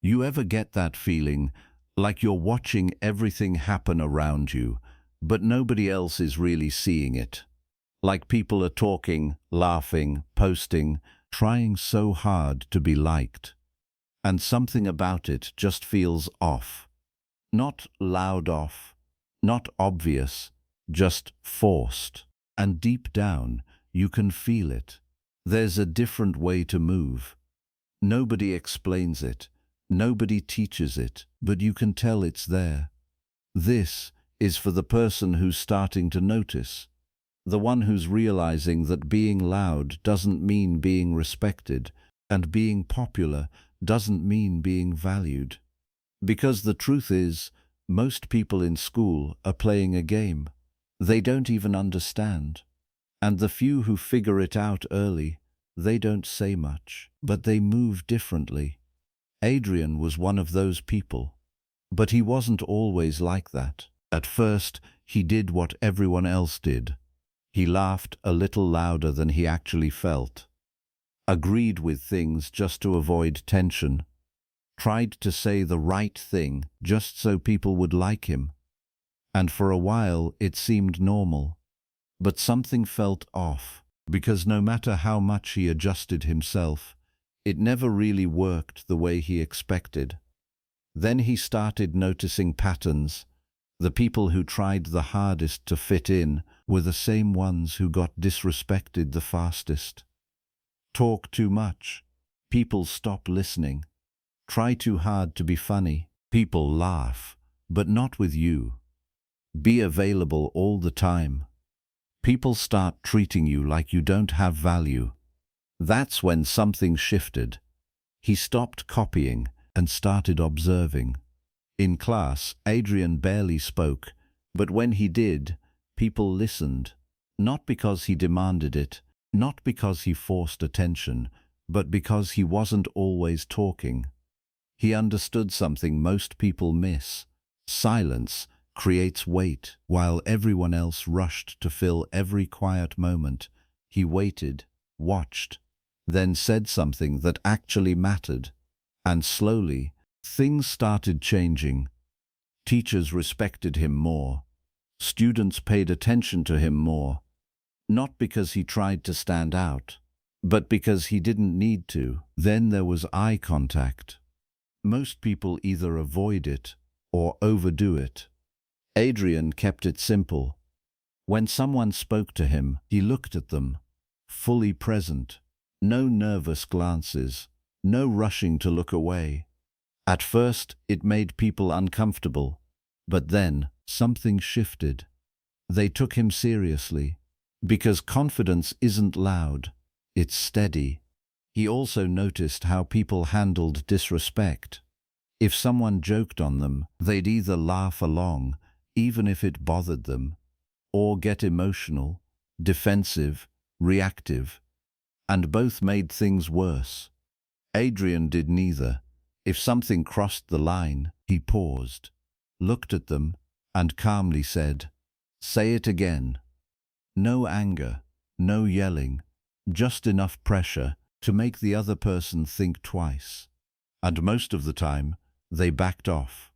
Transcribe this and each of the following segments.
You ever get that feeling, like you're watching everything happen around you, but nobody else is really seeing it? Like people are talking, laughing, posting, trying so hard to be liked. And something about it just feels off. Not loud off, not obvious, just forced. And deep down, you can feel it. There's a different way to move. Nobody explains it. Nobody teaches it, but you can tell it's there. This is for the person who's starting to notice. The one who's realizing that being loud doesn't mean being respected, and being popular doesn't mean being valued. Because the truth is, most people in school are playing a game. They don't even understand. And the few who figure it out early, they don't say much, but they move differently. Adrian was one of those people. But he wasn't always like that. At first, he did what everyone else did. He laughed a little louder than he actually felt, agreed with things just to avoid tension, tried to say the right thing just so people would like him. And for a while, it seemed normal. But something felt off, because no matter how much he adjusted himself, it never really worked the way he expected. Then he started noticing patterns. The people who tried the hardest to fit in were the same ones who got disrespected the fastest. Talk too much. People stop listening. Try too hard to be funny. People laugh, but not with you. Be available all the time. People start treating you like you don't have value. That's when something shifted. He stopped copying and started observing. In class, Adrian barely spoke, but when he did, people listened. Not because he demanded it, not because he forced attention, but because he wasn't always talking. He understood something most people miss. Silence creates weight. While everyone else rushed to fill every quiet moment, he waited, watched, then said something that actually mattered. And slowly, things started changing. Teachers respected him more. Students paid attention to him more. Not because he tried to stand out, but because he didn't need to. Then there was eye contact. Most people either avoid it or overdo it. Adrian kept it simple. When someone spoke to him, he looked at them, fully present. No nervous glances, no rushing to look away. At first, it made people uncomfortable, but then something shifted. They took him seriously, because confidence isn't loud, it's steady. He also noticed how people handled disrespect. If someone joked on them, they'd either laugh along, even if it bothered them, or get emotional, defensive, reactive. And both made things worse. Adrian did neither. If something crossed the line, he paused, looked at them, and calmly said, "Say it again." No anger, no yelling, just enough pressure to make the other person think twice. And most of the time, they backed off.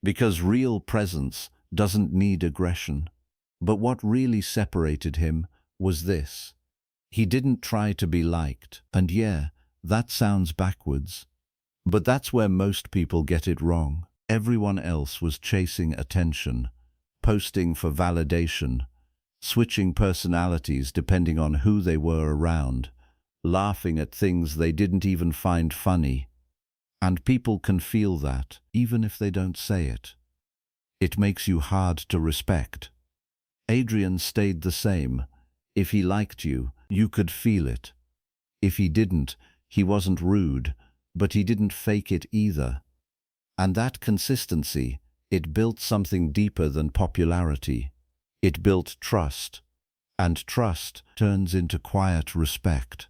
Because real presence doesn't need aggression. But what really separated him was this. He didn't try to be liked, and yeah, that sounds backwards. But that's where most people get it wrong. Everyone else was chasing attention, posting for validation, switching personalities depending on who they were around, laughing at things they didn't even find funny. And people can feel that, even if they don't say it. It makes you hard to respect. Adrian stayed the same. If he liked you, you could feel it. If he didn't, he wasn't rude, but he didn't fake it either. And that consistency, it built something deeper than popularity. It built trust, and trust turns into quiet respect.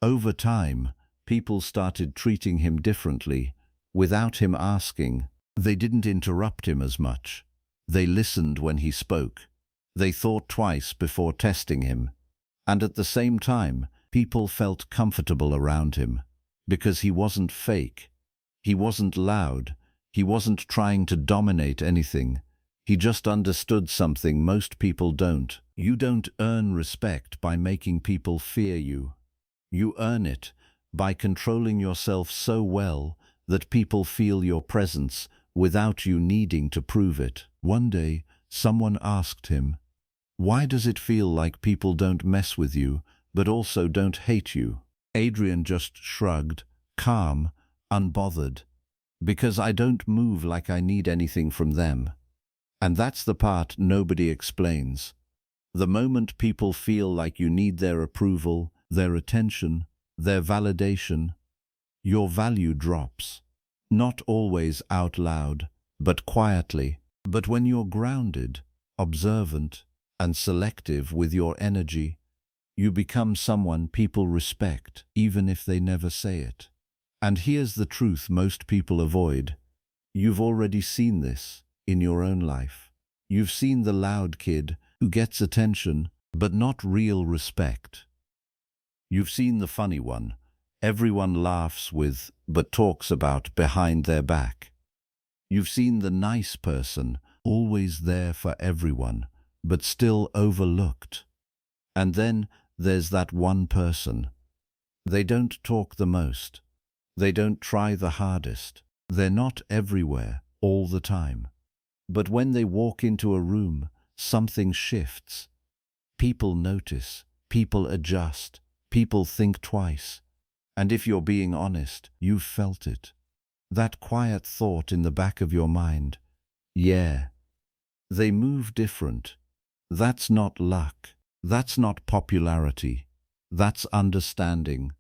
Over time, people started treating him differently, without him asking. They didn't interrupt him as much. They listened when he spoke. They thought twice before testing him. And at the same time, people felt comfortable around him, because he wasn't fake. He wasn't loud. He wasn't trying to dominate anything. He just understood something most people don't. You don't earn respect by making people fear you. You earn it by controlling yourself so well that people feel your presence without you needing to prove it. One day, someone asked him, "Why does it feel like people don't mess with you, but also don't hate you?" Adrian just shrugged, calm, unbothered. "Because I don't move like I need anything from them." And that's the part nobody explains. The moment people feel like you need their approval, their attention, their validation, your value drops. Not always out loud, but quietly. But when you're grounded, observant, and selective with your energy, you become someone people respect, even if they never say it. And here's the truth most people avoid. You've already seen this in your own life. You've seen the loud kid who gets attention, but not real respect. You've seen the funny one everyone laughs with, but talks about behind their back. You've seen the nice person, always there for everyone, but still overlooked. And then there's that one person. They don't talk the most. They don't try the hardest. They're not everywhere, all the time. But when they walk into a room, something shifts. People notice, people adjust, people think twice. And if you're being honest, you've felt it. That quiet thought in the back of your mind. Yeah, they move different. That's not luck. That's not popularity. That's understanding.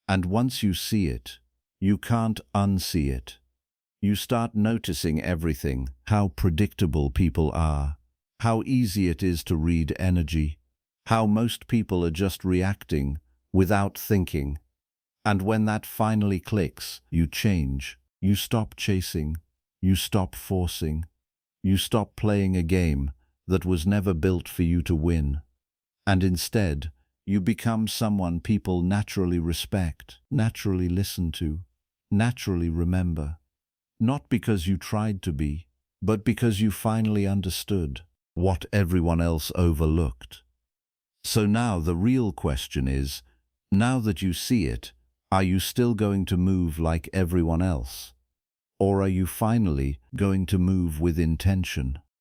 And once you see it, you can't unsee it. You start noticing everything, how predictable people are, how easy it is to read energy, how most people are just reacting without thinking. And when that finally clicks, you change. You stop chasing. You stop forcing. You stop playing a game that was never built for you to win. And instead, you become someone people naturally respect, naturally listen to, naturally remember. Not because you tried to be, but because you finally understood what everyone else overlooked. So now the real question is, now that you see it, are you still going to move like everyone else? Or are you finally going to move with intention?